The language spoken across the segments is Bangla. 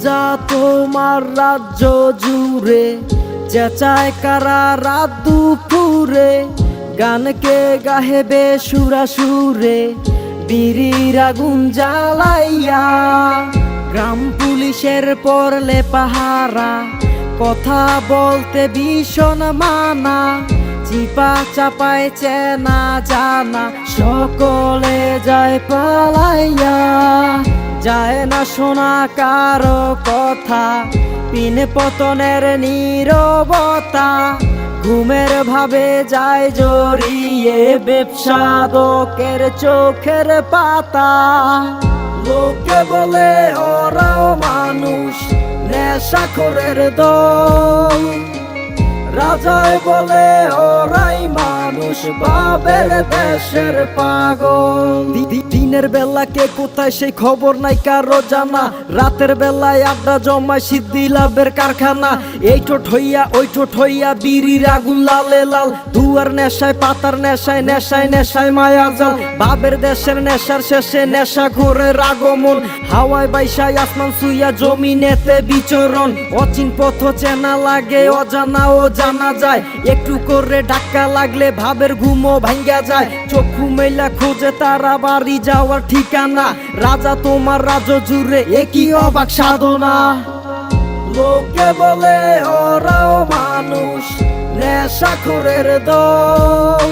রাজা তোমার রাজ্য জুড়ে চেঁচায় কারা রাত দুপুরে, গানকে গাহেবে সুরাসুরে বিড়ির আগুন জ্বালাইয়া। গ্রাম পুলিশের পরলে পাহারা, কথা বলতে ভীষণ মানা, চিপা চাপায় চেনা জানা সকলে যায় পালাইয়া। যায় না শোনা কারো কথা, পিন পতনের নীরবতা, ঘুমের ভাবে যায় জড়িয়ে ব্যবসাদকের চোখের পাতা। লোকে বলে ওরাও মানুষ, নেশাখোরের দল, রাজায় বলে ওরাই মানুষ, বাবের দেশের পাগল। দিনের বেলা কে কোথায় সেই খবর নাই কারো জানা, রাতের বেলায় আড্ডা জমায় সিদ্ধি লাভের কারখানা। এই ঠোঁট হইয়া ওই ঠোঁট হইয়া বিড়ির আগুন লালে লাল, দুয়ার নেশায় পাতার নেশায় নেশায় নেশায় মায়া জাল। বাবের দেশের নেশার শেষে নেশা ঘোরের আগমন, হাওয়ায় বাইসায় আসমান সুইয়া জমিনেতে বিচরণ। অচিন পথ চেনা লাগে, অজানা ও জানা যায়, একটু করে ধাক্কা লাগলে ভাবের ঘুমও ভাঙ্গা যায়। চক্ষু মেলা খোঁজে তারা বাড়ি যাওয়ার ঠিকানা, রাজা তোমার রাজ্য জুড়ে একই অবাক সাধনা। লোকে বলে ওরাও মানুষ, নেশাখোরের দল,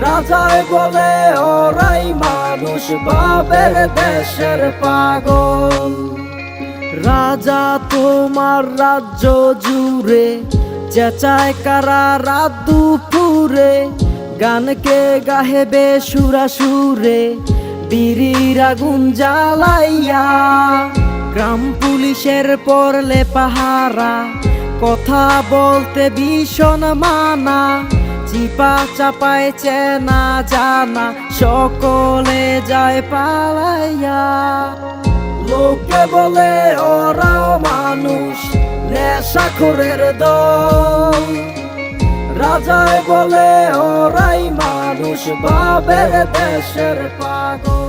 রাজায় বলে ওরাই মানুষ, বাবের দেশের পাগল। রাজা তোমার রাজ্য জুড়ে চেঁচায় কারা রাত দুপুরে, গানকে গাহেবে সুরাসুরে বিড়ির আগুন জ্বালাইয়া। গ্রাম পুলিশের পরলে পাহারা, কথা বলতে ভীষণ মানা, চিপা চাপায় চেনা জানা সকলে যায় পালাইয়া। লোকে বলে ওরাও মানুষ, নেশাখোরের দল, রাজায় বলে ওরাই মানুষ, বাবের দেশের পাগল।